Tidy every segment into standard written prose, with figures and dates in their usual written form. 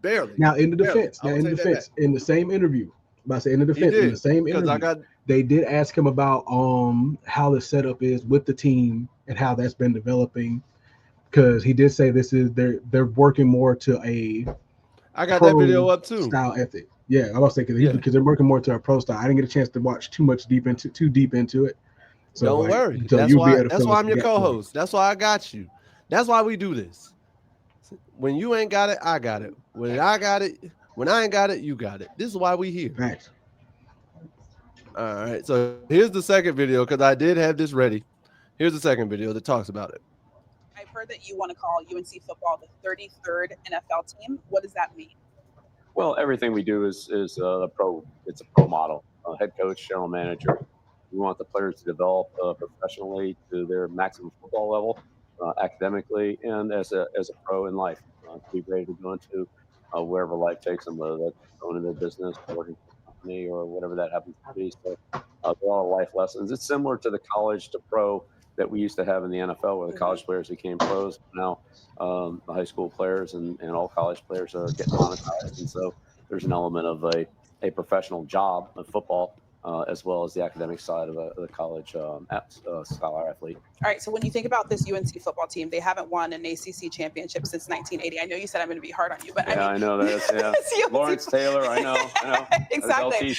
Barely. Now, in the Barely. defense, I would take that back. in the same interview, about to say in the He defense, in did the same because I interview, got they did ask him about how the setup is with the team and how that's been developing. Because he did say this is they're working more to a that pro video up too. style ethic. Yeah, I was thinking Yeah. because they're working more to a pro style. I didn't get a chance to watch too deep into it. So Don't like, worry. so you'll be able to That's fill why us I'm some your gaps for me. co-host. That's why I got you. That's why we do this. When you ain't got it, I got it. When I got it, when I ain't got it, you got it. This is why we here. Thanks. All right. So here's the second video because I did have this ready. Here's the second video that talks about it. I've heard that you want to call UNC football the 33rd NFL team. What does that mean? Well, everything we do is a pro. It's a pro model. Head coach, general manager. We want the players to develop professionally to their maximum football level, academically, and as a pro in life. To be ready to go into wherever life takes them, whether that's going into business, working for a company, or whatever that happens to be. So there are life lessons. It's similar to the college to pro that we used to have in the NFL, where the college players became pros. Now the high school players and all college players are getting monetized, and so there's an element of a professional job of football, as well as the academic side of the college scholar athlete. All right, so when you think about this UNC football team, they haven't won an ACC championship since 1980. I know you said I'm going to be hard on you, but yeah, I know that. Yeah, Lawrence Taylor, I know. Exactly.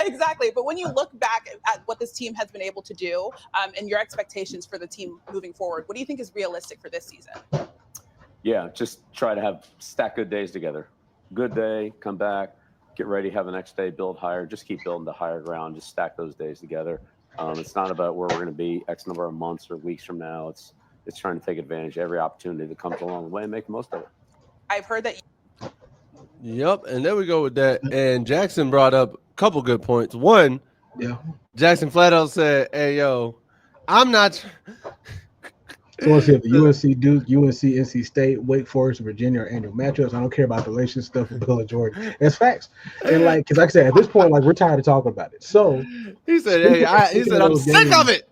Exactly. But when you look back at what this team has been able to do, and your expectations for the team moving forward, what do you think is realistic for this season? Yeah, just try to stack good days together. Good day, come back, get ready, have the next day, build higher, just keep building to higher ground, just stack those days together. It's not about where we're going to be X number of months or weeks from now. It's trying to take advantage of every opportunity that comes along the way and make the most of it. I've heard that. Yep, and there we go with that. And Jackson brought up a couple good points. One, Jackson flat out said, "Hey, yo, I'm not." So let's see if the UNC Duke, UNC NC State, Wake Forest, Virginia are annual matchups. I don't care about the relation stuff with Bill and Jordan. That's facts. And like, because like I said, at this point, like we're tired of talking about it. So he said, I'm sick of it.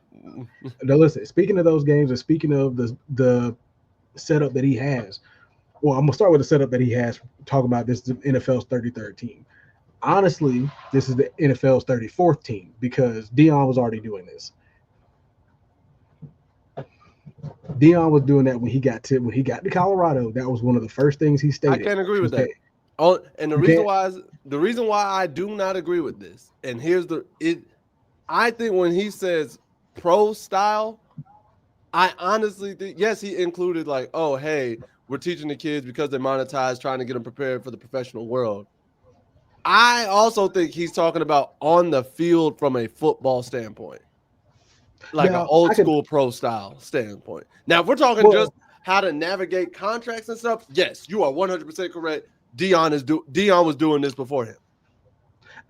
Now listen, speaking of those games and speaking of the setup that he has, well, I'm gonna start with the setup that he has. Talking about this is the NFL's 33rd team. Honestly, this is the NFL's 34th team because Deion was already doing this. Deion was doing that when he got to Colorado. That was one of the first things he stated. I can't agree with that. Oh, and the reason why I do not agree with this, and here's I think when he says pro style, I honestly think yes, he included like, oh hey, we're teaching the kids because they're monetized, trying to get them prepared for the professional world. I also think he's talking about on the field from a football standpoint. Like an old school pro style standpoint. Now, if we're talking just how to navigate contracts and stuff, yes, you are 100% correct. Deion was doing this before him.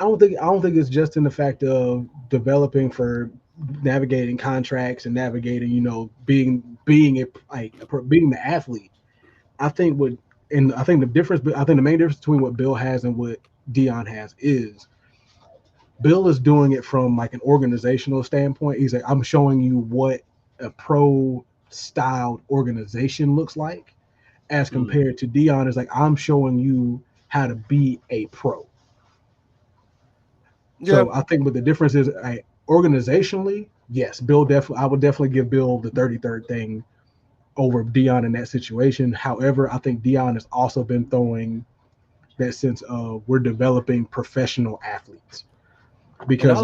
I don't think it's just in the fact of developing for navigating contracts and navigating, being the athlete. I think the main difference between what Bill has and what Deion has is Bill is doing it from like an organizational standpoint. He's like, I'm showing you what a pro styled organization looks like, as compared to Deion is like, I'm showing you how to be a pro. Yeah. So I think what the difference is, organizationally, yes, I would definitely give Bill the 33rd thing over Deion in that situation. However, I think Deion has also been throwing that sense of we're developing professional athletes. Because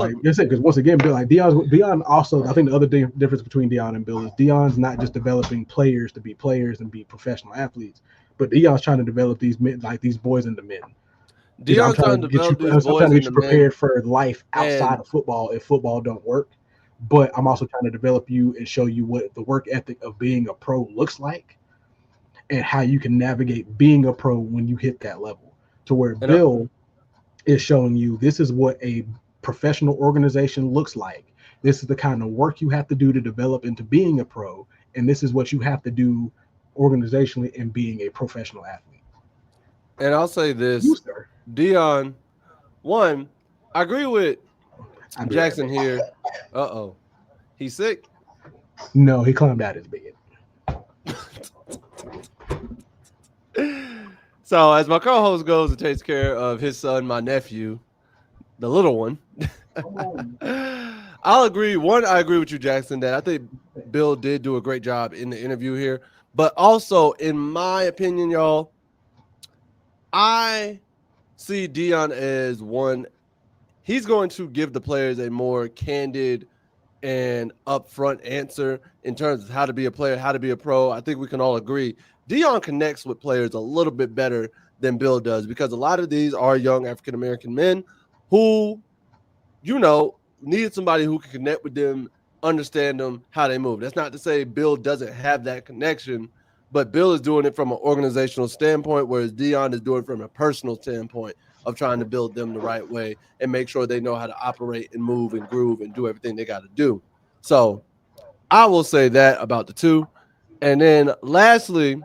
once again, Deion also, I think the other difference between Deion and Bill is Deion's not just developing players to be players and be professional athletes, but Deion's trying to develop these boys into men. Deion's trying to develop these boys into men. I'm trying to get you prepared for life outside of football if football don't work. But I'm also trying to develop you and show you what the work ethic of being a pro looks like and how you can navigate being a pro when you hit that level. To where Bill is showing you this is what a professional organization looks like. This is the kind of work you have to do to develop into being a pro, and this is what you have to do organizationally in being a professional athlete. And I'll say this, Deion, one, I agree with Jackson here. He's sick? No, he climbed out his bed. So as my co-host goes and takes care of his son, my nephew, the little one, I'll agree. One, I agree with you, Jackson, that I think Bill did do a great job in the interview here. But also, in my opinion, y'all, I see Dion as one. He's going to give the players a more candid and upfront answer in terms of how to be a player, how to be a pro. I think we can all agree Dion connects with players a little bit better than Bill does because a lot of these are young African American men who, needed somebody who can connect with them, understand them, how they move. That's not to say Bill doesn't have that connection, but Bill is doing it from an organizational standpoint, whereas Dion is doing it from a personal standpoint of trying to build them the right way and make sure they know how to operate and move and groove and do everything they got to do. So I will say that about the two. And then lastly,